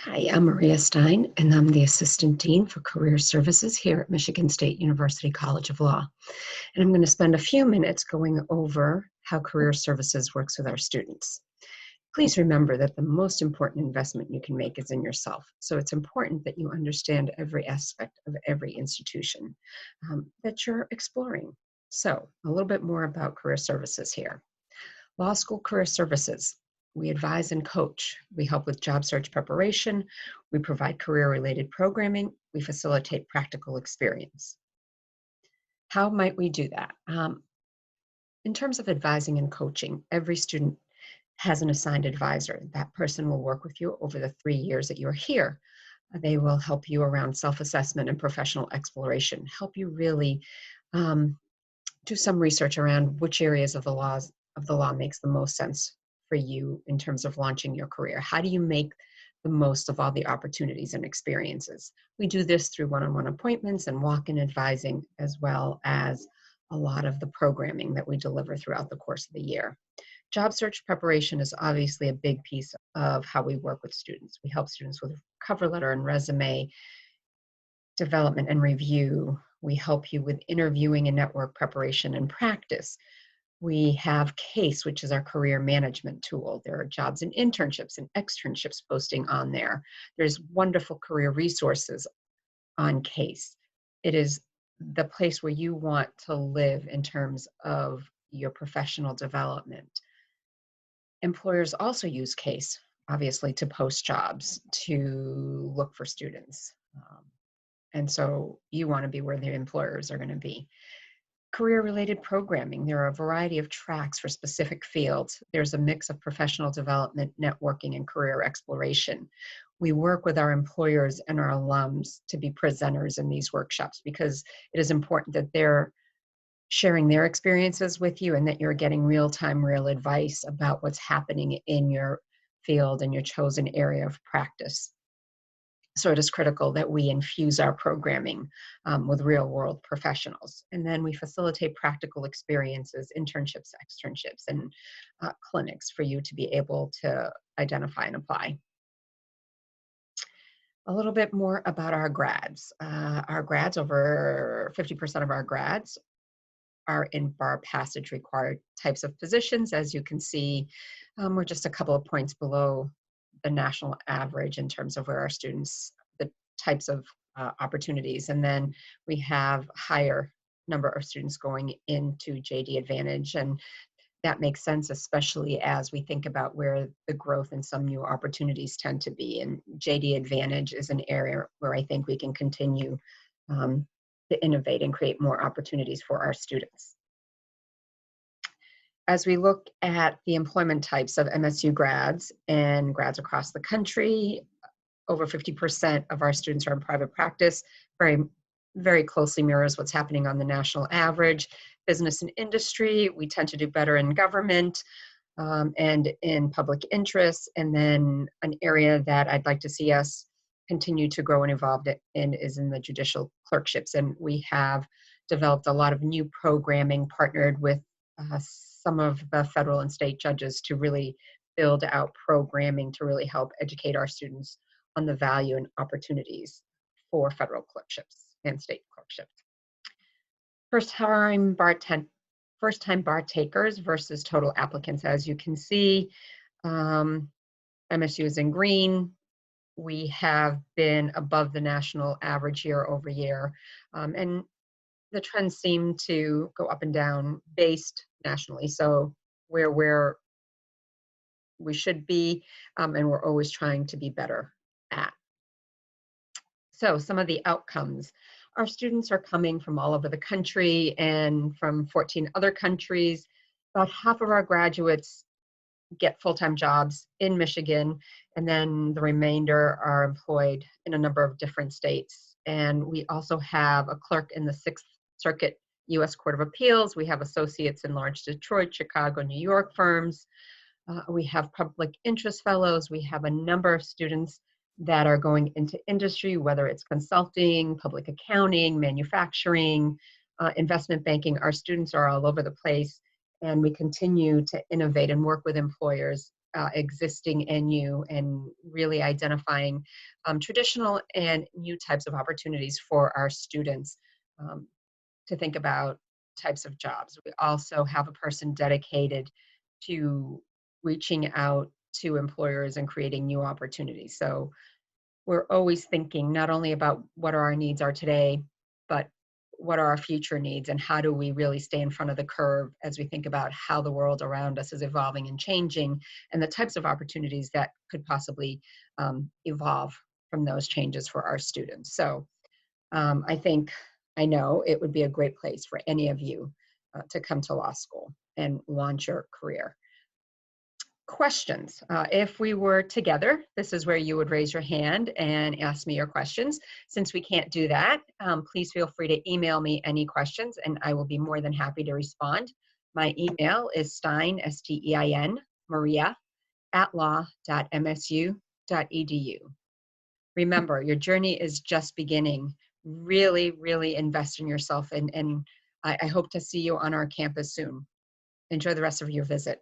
Hi, I'm Maria Stein, and I'm the Assistant Dean for Career Services here at Michigan State University College of Law. And I'm going to spend a few minutes going over how Career Services works with our students. Please remember that the most important investment you can make is in yourself. So it's important that you understand every aspect of every institution that you're exploring. So a little bit more about Career Services here. Law School Career Services. We advise and coach. We help with job search preparation. We provide career-related programming. We facilitate practical experience. How might we do that? In terms of advising and coaching, every student has an assigned advisor. That person will work with you over the 3 years that you're here. They will help you around self-assessment and professional exploration, help you really do some research around which areas of the law makes the most sense for you in terms of launching your career. How do you make the most of all the opportunities and experiences? We do this through one-on-one appointments and walk-in advising, as well as a lot of the programming that we deliver throughout the course of the year. Job search preparation is obviously a big piece of how we work with students. We help students with cover letter and resume development and review. We help you with interviewing and network preparation and practice. We have CASE, which is our career management tool. There are jobs and internships and externships posting on there. There's wonderful career resources on CASE. It is the place where you want to live in terms of your professional development. Employers also use CASE, obviously, to post jobs, to look for students. And so you want to be where the employers are going to be. Career-related programming. There are a variety of tracks for specific fields. There's a mix of professional development, networking, and career exploration. We work with our employers and our alums to be presenters in these workshops because it is important that they're sharing their experiences with you and that you're getting real-time, real advice about what's happening in your field and your chosen area of practice. So it is critical that we infuse our programming with real-world professionals. And then we facilitate practical experiences, internships, externships, and clinics for you to be able to identify and apply. A little bit more about our grads. Over 50% of our grads are in bar passage required types of positions. As you can see, we're just a couple of points below the national average in terms of where our students, the types of opportunities. And then we have higher number of students going into JD Advantage. And that makes sense, especially as we think about where the growth and some new opportunities tend to be. And JD Advantage is an area where I think we can continue to innovate and create more opportunities for our students. As we look at the employment types of MSU grads and grads across the country, over 50% of our students are in private practice, very closely mirrors what's happening on the national average. Business and industry, we tend to do better in government and in public interest. And then an area that I'd like to see us continue to grow and evolve in is in the judicial clerkships. And we have developed a lot of new programming, partnered with some of the federal and state judges to really build out programming to really help educate our students on the value and opportunities for federal clerkships and state clerkships. First-time bar takers versus total applicants. As you can see, MSU is in green. We have been above the national average year over year. And the trends seem to go up and down based nationally. So where we should be, and we're always trying to be better at. So some of the outcomes. Our students are coming from all over the country and from 14 other countries. About half of our graduates get full-time jobs in Michigan, and then the remainder are employed in a number of different states. And we also have a clerk in the 6th Circuit U.S. Court of Appeals. We have associates in large Detroit, Chicago, New York firms. We have public interest fellows. We have a number of students that are going into industry, whether it's consulting, public accounting, manufacturing, investment banking. Our students are all over the place, and we continue to innovate and work with employers existing in you, and really identifying traditional and new types of opportunities for our students to think about types of jobs. We also have a person dedicated to reaching out to employers and creating new opportunities. So we're always thinking not only about what our needs are today, but what are our future needs, and how do we really stay in front of the curve as we think about how the world around us is evolving and changing, and the types of opportunities that could possibly evolve from those changes for our students. So I know it would be a great place for any of you to come to law school and launch your career. Questions. If we were together, this is where you would raise your hand and ask me your questions. Since we can't do that, please feel free to email me any questions and I will be more than happy to respond. My email is Stein, S-T-E-I-N, Maria, @law.msu.edu. Remember, your journey is just beginning. Really, really invest in yourself, and I hope to see you on our campus soon. Enjoy the rest of your visit.